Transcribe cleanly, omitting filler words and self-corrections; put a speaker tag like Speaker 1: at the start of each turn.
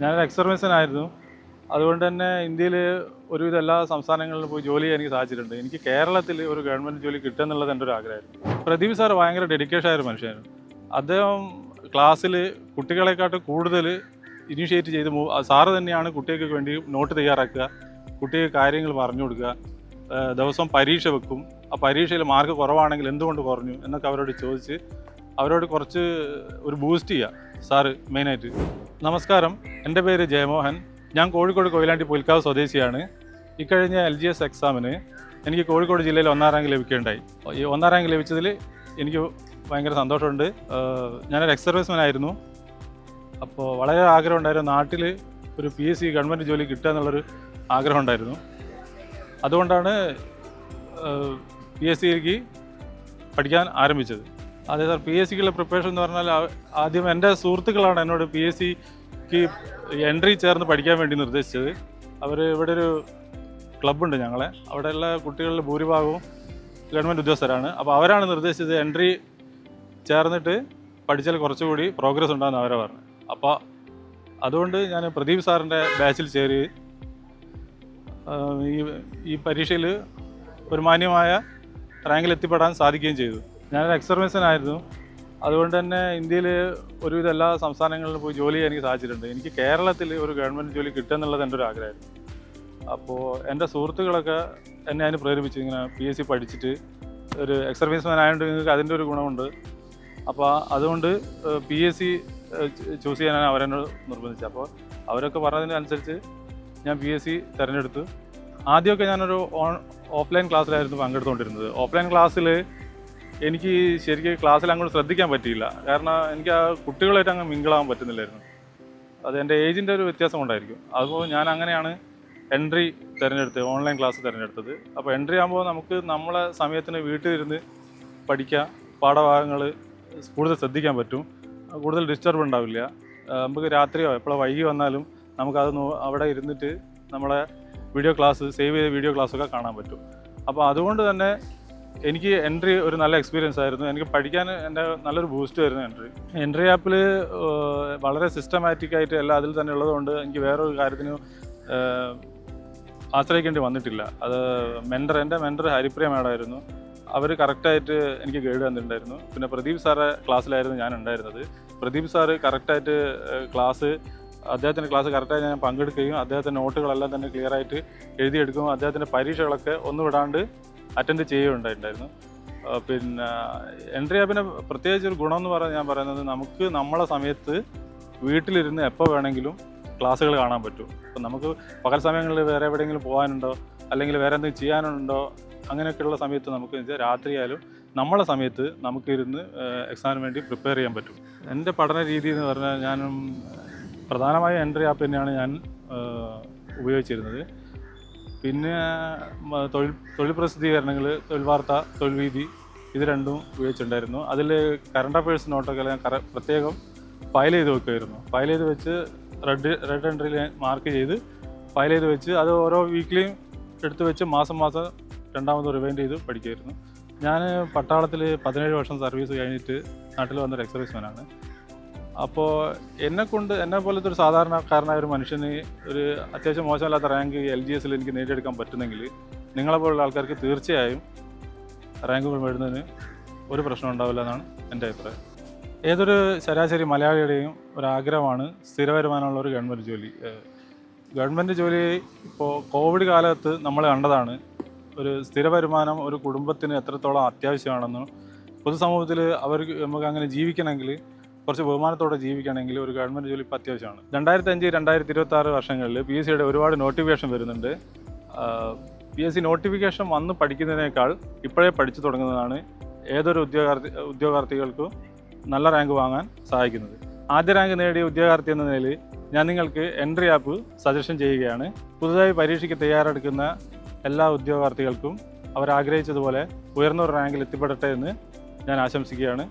Speaker 1: ഞാനൊരു എക്സ് സർവീസനായിരുന്നു. അതുകൊണ്ട് തന്നെ ഇന്ത്യയിൽ ഒരുവിധ എല്ലാ സംസ്ഥാനങ്ങളിലും പോയി ജോലി ചെയ്യാൻ എനിക്ക് സാധിച്ചിട്ടുണ്ട്. എനിക്ക് കേരളത്തിൽ ഒരു ഗവൺമെൻറ് ജോലി കിട്ടുക എന്നുള്ളത് എൻ്റെ ഒരു ആഗ്രഹമായിരുന്നു. പ്രദീപ് സാർ ഭയങ്കര ഡെഡിക്കേഷൻ ആയ ഒരു മനുഷ്യനായിരുന്നു. അദ്ദേഹം ക്ലാസ്സിൽ കുട്ടികളെക്കാട്ടും കൂടുതൽ ഇനിഷ്യേറ്റ് ചെയ്ത് സാറ് തന്നെയാണ് കുട്ടികൾക്ക് വേണ്ടി നോട്ട് തയ്യാറാക്കുക, കുട്ടികൾക്ക് കാര്യങ്ങൾ പറഞ്ഞു കൊടുക്കുക, ദിവസം പരീക്ഷ വെക്കും. ആ പരീക്ഷയിൽ മാർക്ക് കുറവാണെങ്കിൽ എന്തുകൊണ്ട് കുറഞ്ഞു എന്നൊക്കെ അവരോട് ചോദിച്ച് അവരോട് കുറച്ച് ഒരു ബൂസ്റ്റ് ചെയ്യുക സാറ് മെയിനായിട്ട്. നമസ്കാരം, എൻ്റെ പേര് ജയമോഹൻ. ഞാൻ കോഴിക്കോട് കൊയിലാണ്ടി പുൽക്കാവ് സ്വദേശിയാണ്. ഇക്കഴിഞ്ഞ LGS എക്സാമിന് എനിക്ക് കോഴിക്കോട് ജില്ലയിൽ 1ാം റാങ്ക് ലഭിക്കുകയുണ്ടായി. ഈ 1ാം റാങ്ക് ലഭിച്ചതിൽ എനിക്ക് ഭയങ്കര സന്തോഷമുണ്ട്. ഞാനൊരു എക്സ് സർവീസ്മാനായിരുന്നു. അപ്പോൾ വളരെ ആഗ്രഹം ഉണ്ടായിരുന്നു നാട്ടിൽ ഒരു PSC ഗവൺമെൻറ് ജോലി കിട്ടുക എന്നുള്ളൊരു ആഗ്രഹം ഉണ്ടായിരുന്നു. അതുകൊണ്ടാണ് PSCക്ക് പഠിക്കാൻ ആരംഭിച്ചത്. അതെ സാർ, PSCക്കുള്ള പ്രിപ്പറേഷൻ എന്ന് പറഞ്ഞാൽ ആദ്യം എൻ്റെ സുഹൃത്തുക്കളാണ് എന്നോട് PSCക്ക് എൻട്രി ചേർന്ന് പഠിക്കാൻ വേണ്ടി നിർദ്ദേശിച്ചത്. അവർ ഇവിടെ ഒരു ക്ലബ്ബുണ്ട് ഞങ്ങളെ, അവിടെയുള്ള കുട്ടികളിൽ ഭൂരിഭാഗവും ഗവൺമെൻറ് ഉദ്യോഗസ്ഥരാണ്. അപ്പോൾ അവരാണ് നിർദ്ദേശിച്ചത് എൻട്രി ചേർന്നിട്ട് പഠിച്ചാൽ കുറച്ചുകൂടി പ്രോഗ്രസ് ഉണ്ടാകുന്ന അവരെ പറഞ്ഞു. അപ്പോൾ അതുകൊണ്ട് ഞാൻ പ്രദീപ് സാറിൻ്റെ ബാച്ചിൽ ചേരുകയും ഈ പരീക്ഷയിൽ ഒരു മാന്യമായ റാങ്കിൽ എത്തിപ്പെടാൻ സാധിക്കുകയും ചെയ്തു. ഞാനൊരു എക്സ് സർവീസനായിരുന്നു. അതുകൊണ്ട് തന്നെ ഇന്ത്യയിൽ ഒരുവിധ എല്ലാ സംസ്ഥാനങ്ങളിലും പോയി ജോലി ചെയ്യാൻ എനിക്ക് സാധിച്ചിട്ടുണ്ട്. എനിക്ക് കേരളത്തിൽ ഒരു ഗവൺമെൻറ് ജോലി കിട്ടുക എന്നുള്ളത് എൻ്റെ ഒരു ആഗ്രഹമായിരുന്നു. അപ്പോൾ എൻ്റെ സുഹൃത്തുക്കളൊക്കെ എന്നെ അതിന് പ്രേരിപ്പിച്ചു. ഇങ്ങനെ PSC പഠിച്ചിട്ട് ഒരു എക്സ് സർവീസ്മാൻ ആയതുകൊണ്ട് നിങ്ങൾക്ക് അതിൻ്റെ ഒരു ഗുണമുണ്ട്. അപ്പോൾ അതുകൊണ്ട് PSC ചൂസ് ചെയ്യാനാണ് അവരെന്നോട് നിർബന്ധിച്ചത്. അപ്പോൾ അവരൊക്കെ പറഞ്ഞതിനനുസരിച്ച് ഞാൻ PSC തിരഞ്ഞെടുത്തു. ആദ്യമൊക്കെ ഞാനൊരു ഓഫ്ലൈൻ ക്ലാസ്സിലായിരുന്നു പങ്കെടുത്തുകൊണ്ടിരുന്നത്. ഓഫ്ലൈൻ ക്ലാസ്സിൽ എനിക്ക് ശരിക്കും ക്ലാസ്സിൽ അങ്ങോട്ട് ശ്രദ്ധിക്കാൻ പറ്റിയില്ല. കാരണം എനിക്ക് ആ കുട്ടികളായിട്ട് അങ്ങ് മിങ്കിളാകാൻ പറ്റുന്നില്ലായിരുന്നു. അത് എൻ്റെ ഏജിൻ്റെ ഒരു വ്യത്യാസം കൊണ്ടായിരിക്കും. അതുപോലെ ഞാൻ അങ്ങനെയാണ് എൻട്രി തിരഞ്ഞെടുത്തത്, ഓൺലൈൻ ക്ലാസ് തിരഞ്ഞെടുത്തത്. അപ്പോൾ എൻട്രി ആകുമ്പോൾ നമുക്ക് നമ്മളെ സമയത്തിന് വീട്ടിലിരുന്ന് പഠിക്കുക, പാഠഭാഗങ്ങൾ കൂടുതൽ ശ്രദ്ധിക്കാൻ പറ്റും, കൂടുതൽ ഡിസ്റ്റർബ് ഉണ്ടാവില്ല. നമുക്ക് രാത്രിയോ എപ്പോഴോ വൈകി വന്നാലും നമുക്കത് അവിടെ ഇരുന്നിട്ട് നമ്മളെ വീഡിയോ ക്ലാസ് സേവ് ചെയ്ത വീഡിയോ ക്ലാസ്സൊക്കെ കാണാൻ പറ്റും. അപ്പോൾ അതുകൊണ്ട് തന്നെ എനിക്ക് എൻട്രി ഒരു നല്ല എക്സ്പീരിയൻസ് ആയിരുന്നു. എനിക്ക് പഠിക്കാൻ എൻ്റെ നല്ലൊരു ബൂസ്റ്റ് ആയിരുന്നു എൻട്രി ആപ്പിൽ. വളരെ സിസ്റ്റമാറ്റിക് ആയിട്ട് എല്ലാം അതിൽ തന്നെ ഉള്ളതുകൊണ്ട് എനിക്ക് വേറൊരു കാര്യത്തിന് ആശ്രയിക്കേണ്ടി വന്നിട്ടില്ല. അത് എൻ്റെ മെൻറ്റർ ഹരിപ്രിയ മാഡമായിരുന്നു. അവർ കറക്റ്റായിട്ട് എനിക്ക് ഗൈഡ് തന്നിട്ടുണ്ടായിരുന്നു. പിന്നെ പ്രദീപ് സാറെ ക്ലാസ്സിലായിരുന്നു ഞാൻ ഉണ്ടായിരുന്നത്. പ്രദീപ് സാറ് കറക്റ്റായിട്ട് അദ്ദേഹത്തിൻ്റെ ക്ലാസ് കറക്റ്റായിട്ട് ഞാൻ പങ്കെടുക്കുകയും അദ്ദേഹത്തിൻ്റെ നോട്ടുകളെല്ലാം തന്നെ ക്ലിയറായിട്ട് എഴുതിയെടുക്കുകയും അദ്ദേഹത്തിൻ്റെ പരീക്ഷകളൊക്കെ ഒന്നും വിടാണ്ട് അറ്റൻഡ് ചെയ്യുകയുണ്ടായിട്ടുണ്ടായിരുന്നു. പിന്നെ എൻട്രി ആപ്പിൻ്റെ പ്രത്യേകിച്ച് ഒരു ഗുണമെന്ന് ഞാൻ പറയുന്നത് നമുക്ക് നമ്മളെ സമയത്ത് വീട്ടിലിരുന്ന് എപ്പോൾ വേണമെങ്കിലും ക്ലാസ്സുകൾ കാണാൻ പറ്റും. അപ്പം നമുക്ക് പകൽ സമയങ്ങളിൽ വേറെ എവിടെയെങ്കിലും പോകാനുണ്ടോ അല്ലെങ്കിൽ വേറെ എന്തെങ്കിലും ചെയ്യാനുണ്ടോ അങ്ങനെയൊക്കെയുള്ള സമയത്ത് നമുക്ക് രാത്രിയായാലും നമ്മളെ സമയത്ത് നമുക്കിരുന്ന് എക്സാമിന് വേണ്ടി പ്രിപ്പയർ ചെയ്യാൻ പറ്റും. എൻ്റെ പഠന രീതി എന്ന് പറഞ്ഞാൽ ഞാനും പ്രധാനമായും എൻട്രി ആപ്പ് തന്നെയാണ് ഞാൻ ഉപയോഗിച്ചിരുന്നത്. പിന്നെ തൊഴിൽ പ്രസിദ്ധീകരണങ്ങൾ, തൊഴിൽ വാർത്ത, തൊഴിൽ വീതി, ഇത് രണ്ടും ഉപയോഗിച്ചിട്ടുണ്ടായിരുന്നു. അതിൽ കറണ്ട് അഫയേഴ്സ് നോട്ടൊക്കെ ഞാൻ പ്രത്യേകം ഫയൽ ചെയ്ത് വെക്കുമായിരുന്നു. ഫയൽ ചെയ്ത് വെച്ച് റെഡ് എൻട്രിയിൽ മാർക്ക് ചെയ്ത് ഫയൽ ചെയ്ത് വെച്ച് അത് ഓരോ വീക്കിലിയും എടുത്ത് വെച്ച് മാസം രണ്ടാമത് റിവൈൻഡ് ചെയ്ത് പഠിക്കുമായിരുന്നു. ഞാൻ പട്ടാളത്തിൽ 17 വർഷം സർവീസ് കഴിഞ്ഞിട്ട് നാട്ടിൽ വന്നൊരു എക്സ് സർവീസ്മാനാണ്. അപ്പോൾ എന്നെ പോലത്തെ ഒരു സാധാരണക്കാരനായ ഒരു മനുഷ്യന് ഒരു അത്യാവശ്യം മോശമല്ലാത്ത റാങ്ക് LGSൽ എനിക്ക് നേടിയെടുക്കാൻ പറ്റുന്നെങ്കിൽ നിങ്ങളെപ്പോലുള്ള ആൾക്കാർക്ക് തീർച്ചയായും റാങ്കുകൾ നേടുന്നതിന് ഒരു പ്രശ്നം ഉണ്ടാവില്ല എന്നാണ് എൻ്റെ അഭിപ്രായം. ഏതൊരു ശരാശരി മലയാളിയുടെയും ഒരാഗ്രഹമാണ് സ്ഥിര വരുമാനമുള്ള ഒരു ഗവൺമെൻറ് ജോലി. ഗവൺമെൻറ് ജോലി ഇപ്പോൾ കോവിഡ് കാലത്ത് നമ്മൾ കണ്ടതാണ്. ഒരു സ്ഥിര വരുമാനം ഒരു കുടുംബത്തിന് എത്രത്തോളം അത്യാവശ്യമാണെന്നും പൊതുസമൂഹത്തിൽ നമുക്ക് അങ്ങനെ ജീവിക്കണമെങ്കിൽ, കുറച്ച് ബഹുമാനത്തോടെ ജീവിക്കണമെങ്കിൽ ഒരു ഗവൺമെൻറ് ജോലി ഇപ്പോൾ അത്യാവശ്യമാണ്. 2005-2026 വർഷങ്ങളിൽ PSCയുടെ ഒരുപാട് നോട്ടിഫിക്കേഷൻ വരുന്നുണ്ട്. PSC നോട്ടിഫിക്കേഷൻ വന്ന് പഠിക്കുന്നതിനേക്കാൾ ഇപ്പോഴേ പഠിച്ചു തുടങ്ങുന്നതാണ് ഏതൊരു ഉദ്യോഗാർത്ഥികൾക്കും നല്ല റാങ്ക് വാങ്ങാൻ സഹായിക്കുന്നത്. ആദ്യ റാങ്ക് നേടിയ ഉദ്യോഗാർത്ഥി എന്ന നിലയിൽ ഞാൻ നിങ്ങൾക്ക് എൻട്രി ആപ്പ് സജഷൻ ചെയ്യുകയാണ്. പുതുതായി പരീക്ഷയ്ക്ക് തയ്യാറെടുക്കുന്ന എല്ലാ ഉദ്യോഗാർത്ഥികൾക്കും അവരാഗ്രഹിച്ചതുപോലെ ഉയർന്നൊരു റാങ്കിൽ എത്തിപ്പെടട്ടെ എന്ന് ഞാൻ ആശംസിക്കുകയാണ്.